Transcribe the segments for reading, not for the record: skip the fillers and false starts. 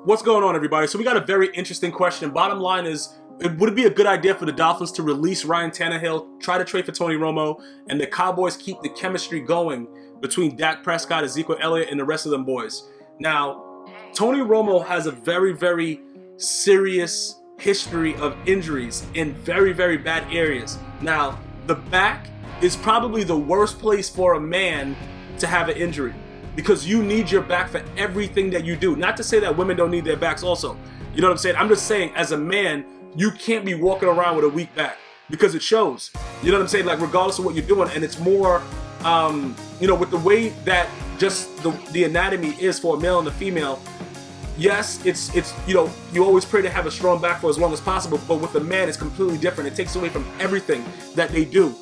What's going on, everybody? So we got a very interesting question. Bottom line is, would it be a good idea for the Dolphins to release Ryan Tannehill, try to trade for Tony Romo, and the Cowboys keep the chemistry going between Dak Prescott, Ezekiel Elliott, and the rest of them boys? Now, Tony Romo has a very, very serious history of injuries in very, very bad areas. Now, the back is probably the worst place for a man to have an injury, because you need your back for everything that you do. Not to say that women don't need their backs also. You know what I'm saying? I'm just saying, as a man, you can't be walking around with a weak back, because it shows. You know what I'm saying? Like, regardless of what you're doing, and it's more, with the way that just the anatomy is for a male and a female. Yes, it's you always pray to have a strong back for as long as possible, but with a man, it's completely different. It takes away from everything that they do.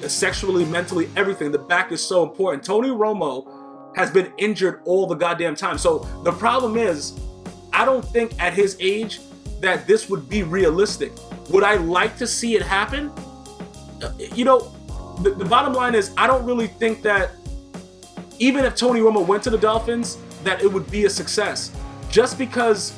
Sexually, mentally, everything. The back is so important. Tony Romo has been injured all the goddamn time. So the problem is, I don't think at his age that this would be realistic. Would I like to see it happen? The bottom line is, I don't really think that even if Tony Romo went to the Dolphins, that it would be a success. Just because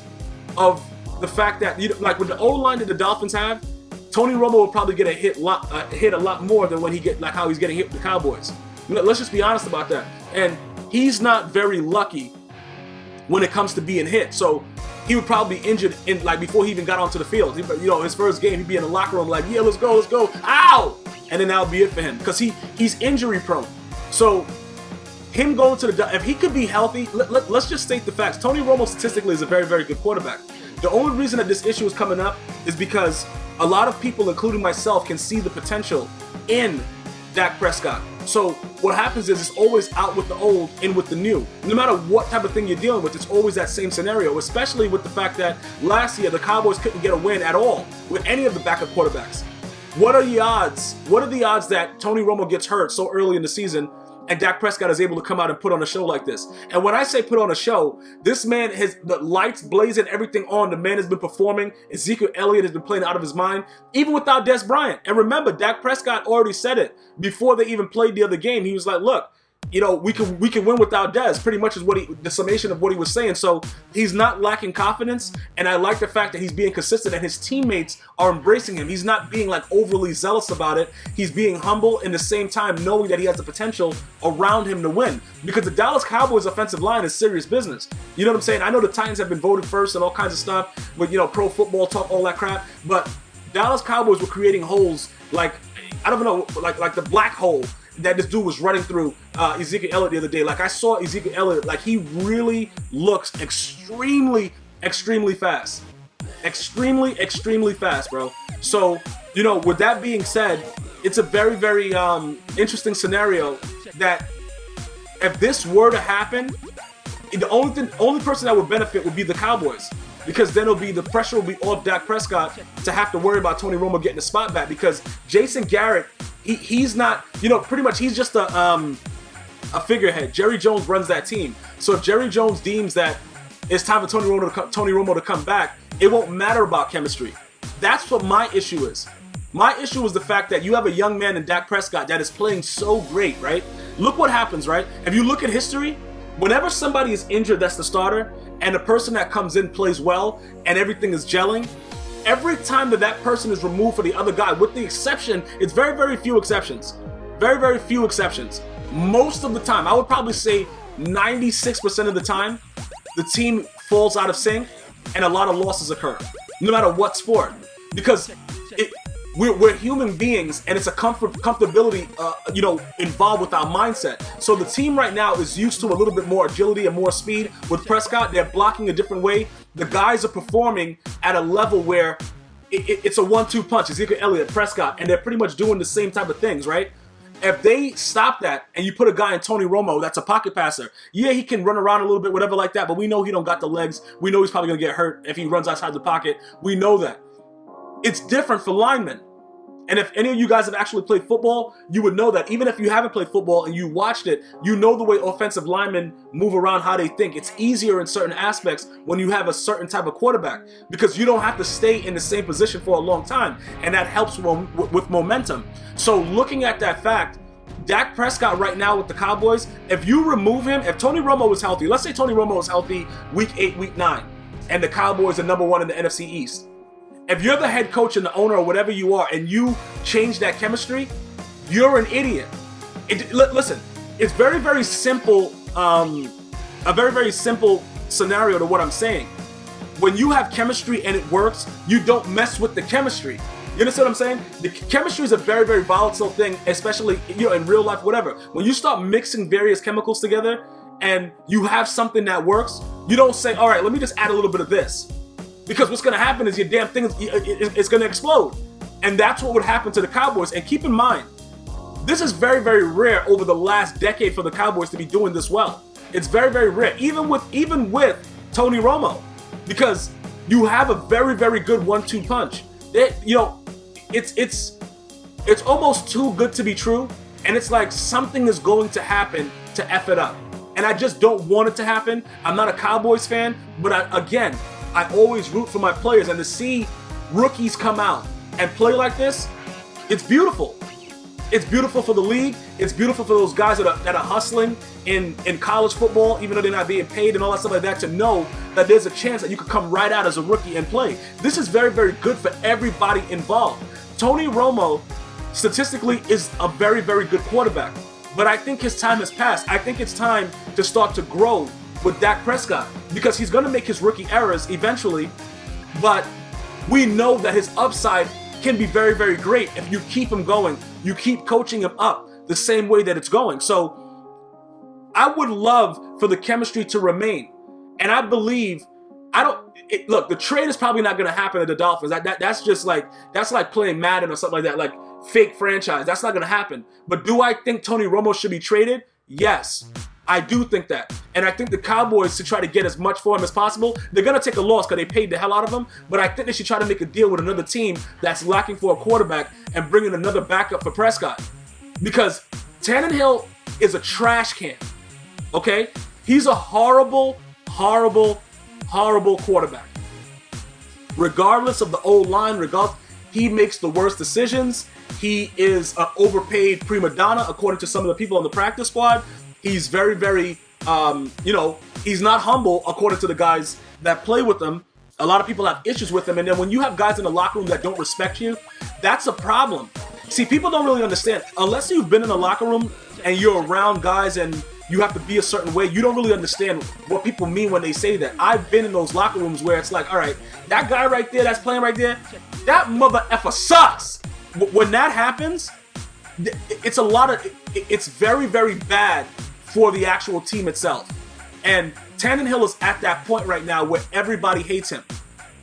of the fact that, like with the O-line that the Dolphins have, Tony Romo will probably get hit a lot more than when how he's getting hit with the Cowboys. Let's just be honest about that. And he's not very lucky when it comes to being hit. So he would probably be injured before he even got onto the field. His first game, he'd be in the locker room like, yeah, let's go, ow! And then that'll be it for him, because he's injury prone. So him going to if he could be healthy, let's just state the facts. Tony Romo statistically is a very, very good quarterback. The only reason that this issue is coming up is because a lot of people, including myself, can see the potential in Dak Prescott. So what happens is, it's always out with the old, in with the new. No matter what type of thing you're dealing with, it's always that same scenario, especially with the fact that last year the Cowboys couldn't get a win at all with any of the backup quarterbacks. What are the odds? What are the odds that Tony Romo gets hurt so early in the season and Dak Prescott is able to come out and put on a show like this? And when I say put on a show, this man has the lights blazing, everything on. The man has been performing. Ezekiel Elliott has been playing out of his mind, even without Des Bryant. And remember, Dak Prescott already said it before they even played the other game. He was like, look, we can win without Des. Pretty much is the summation of what he was saying. So he's not lacking confidence, and I like the fact that he's being consistent and his teammates are embracing him. He's not being overly zealous about it. He's being humble, in the same time knowing that he has the potential around him to win, because the Dallas Cowboys offensive line is serious business. You know what I'm saying? I know the Titans have been voted first and all kinds of stuff with pro football talk, all that crap, but Dallas Cowboys were creating holes like the black hole that this dude was running through Ezekiel Elliott the other day. Like, I saw Ezekiel Elliott, he really looks extremely, extremely fast. Extremely fast, bro. So, with that being said, it's a very, very interesting scenario that if this were to happen, the only person that would benefit would be the Cowboys, because then the pressure will be off Dak Prescott to have to worry about Tony Romo getting the spot back, because Jason Garrett, he's not, pretty much he's just a figurehead. Jerry Jones runs that team. So if Jerry Jones deems that it's time for Tony Romo to come back, it won't matter about chemistry. That's what my issue is. My issue is the fact that you have a young man in Dak Prescott that is playing so great, right? Look what happens, right? If you look at history, whenever somebody is injured that's the starter, and the person that comes in plays well and everything is gelling, every time that person is removed for the other guy, with the exception, it's very, very few exceptions. Very, very few exceptions. Most of the time, I would probably say 96% of the time, the team falls out of sync and a lot of losses occur, no matter what sport. Because we're human beings, and it's a comfortability, involved with our mindset. So the team right now is used to a little bit more agility and more speed. With Prescott, they're blocking a different way. The guys are performing at a level where it's a 1-2 punch. Ezekiel Elliott, Prescott, and they're pretty much doing the same type of things, right? If they stop that and you put a guy in Tony Romo that's a pocket passer, yeah, he can run around a little bit, whatever like that, but we know he don't got the legs. We know he's probably going to get hurt if he runs outside the pocket. We know that. It's different for linemen. And if any of you guys have actually played football, you would know that. Even if you haven't played football and you watched it, you know the way offensive linemen move around, how they think. It's easier in certain aspects when you have a certain type of quarterback, because you don't have to stay in the same position for a long time, and that helps with momentum. So looking at that fact, Dak Prescott right now with the Cowboys, if you remove him, if Tony Romo was healthy, let's say Tony Romo was healthy week 8, week 9, and the Cowboys are #1 in the NFC East. If you're the head coach and the owner or whatever you are, and you change that chemistry, you're an idiot. Listen, it's very, very simple, a very, very simple scenario to what I'm saying. When you have chemistry and it works, you don't mess with the chemistry. You understand what I'm saying? The chemistry is a very, very volatile thing, especially in real life, whatever. When you start mixing various chemicals together and you have something that works, you don't say, all right, let me just add a little bit of this. Because what's going to happen is your damn thing is going to explode. And that's what would happen to the Cowboys. And keep in mind, this is very, very rare over the last decade for the Cowboys to be doing this well. It's very, very rare, even with Tony Romo, because you have a very, very good 1-2 punch. It's almost too good to be true, and it's like something is going to happen to F it up. And I just don't want it to happen. I'm not a Cowboys fan, but I always root for my players, and to see rookies come out and play like this, it's beautiful. It's beautiful for the league. It's beautiful for those guys that are hustling in college football, even though they're not being paid and all that stuff like that, to know that there's a chance that you could come right out as a rookie and play. This is very, very good for everybody involved. Tony Romo, statistically, is a very, very good quarterback, but I think his time has passed. I think it's time to start to grow with Dak Prescott, because he's going to make his rookie errors eventually, but we know that his upside can be very, very great if you keep him going. You keep coaching him up the same way that it's going. So I would love for the chemistry to remain. And I believe, look, the trade is probably not going to happen at the Dolphins. That's like playing Madden or something like that, like fake franchise. That's not going to happen. But do I think Tony Romo should be traded? Yes, I do think that. And I think the Cowboys, to try to get as much for him as possible, they're going to take a loss because they paid the hell out of him. But I think they should try to make a deal with another team that's lacking for a quarterback and bring in another backup for Prescott. Because Tannehill is a trash can, okay? He's a horrible, horrible, horrible quarterback. Regardless of the O-line, he makes the worst decisions. He is an overpaid prima donna, according to some of the people on the practice squad. He's very, very, he's not humble, according to the guys that play with him. A lot of people have issues with him. And then when you have guys in the locker room that don't respect you, that's a problem. See, people don't really understand. Unless you've been in the locker room and you're around guys and you have to be a certain way, you don't really understand what people mean when they say that. I've been in those locker rooms where it's like, all right, that guy right there that's playing right there, that mother effer sucks. When that happens, it's very, very bad for the actual team itself. And Tannehill is at that point right now where everybody hates him.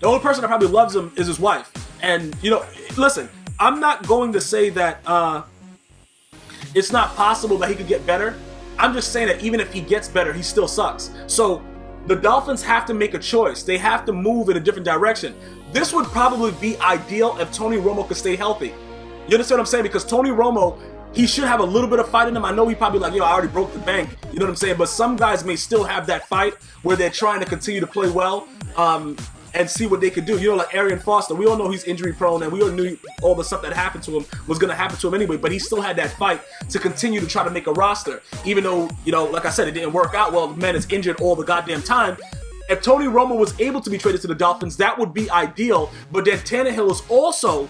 The only person that probably loves him is his wife. And, listen, I'm not going to say that it's not possible that he could get better. I'm just saying that even if he gets better, he still sucks. So the Dolphins have to make a choice. They have to move in a different direction. This would probably be ideal if Tony Romo could stay healthy. You understand what I'm saying? Because Tony Romo, he should have a little bit of fight in him. I know he probably like, I already broke the bank. You know what I'm saying? But some guys may still have that fight where they're trying to continue to play well and see what they could do. Like Arian Foster, we all know he's injury prone, and we all knew all the stuff that happened to him was going to happen to him anyway, but he still had that fight to continue to try to make a roster. Even though, like I said, it didn't work out well. The man is injured all the goddamn time. If Tony Romo was able to be traded to the Dolphins, that would be ideal. But then Tannehill is also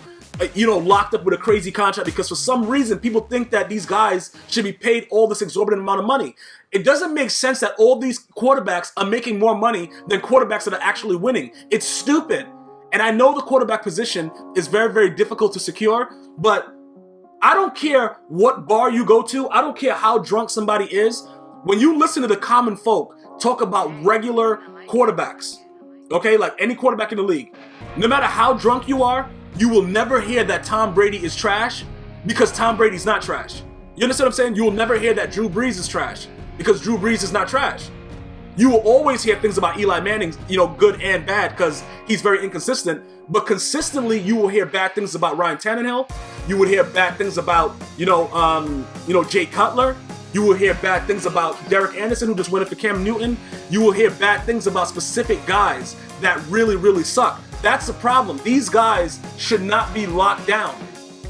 locked up with a crazy contract because for some reason people think that these guys should be paid all this exorbitant amount of money. It doesn't make sense that all these quarterbacks are making more money than quarterbacks that are actually winning. It's stupid. And I know the quarterback position is very, very difficult to secure, but I don't care what bar you go to. I don't care how drunk somebody is. When you listen to the common folk talk about regular quarterbacks, okay, like any quarterback in the league, no matter how drunk you are, you will never hear that Tom Brady is trash because Tom Brady's not trash. You understand what I'm saying? You will never hear that Drew Brees is trash because Drew Brees is not trash. You will always hear things about Eli Manning, good and bad because he's very inconsistent. But consistently, you will hear bad things about Ryan Tannehill. You will hear bad things about, Jay Cutler. You will hear bad things about Derek Anderson, who just went in for Cam Newton. You will hear bad things about specific guys that really, really suck. That's the problem. These guys should not be locked down.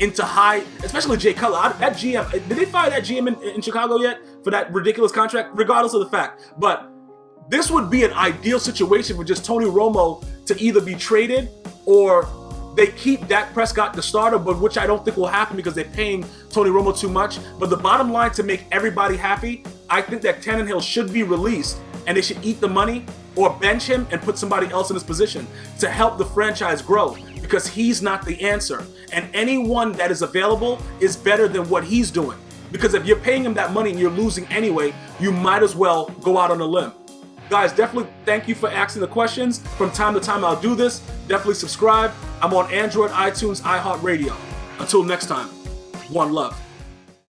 into high, especially Jay Cutler. That GM, did they fire that GM in Chicago yet for that ridiculous contract? Regardless of the fact. But this would be an ideal situation for just Tony Romo to either be traded or they keep Dak Prescott the starter, but which I don't think will happen because they're paying Tony Romo too much. But the bottom line, to make everybody happy, I think that Tannehill should be released and they should eat the money or bench him and put somebody else in his position to help the franchise grow, because he's not the answer. And anyone that is available is better than what he's doing. Because if you're paying him that money and you're losing anyway, you might as well go out on a limb. Guys, definitely thank you for asking the questions. From time to time, I'll do this. Definitely subscribe. I'm on Android, iTunes, iHeartRadio. Until next time, one love.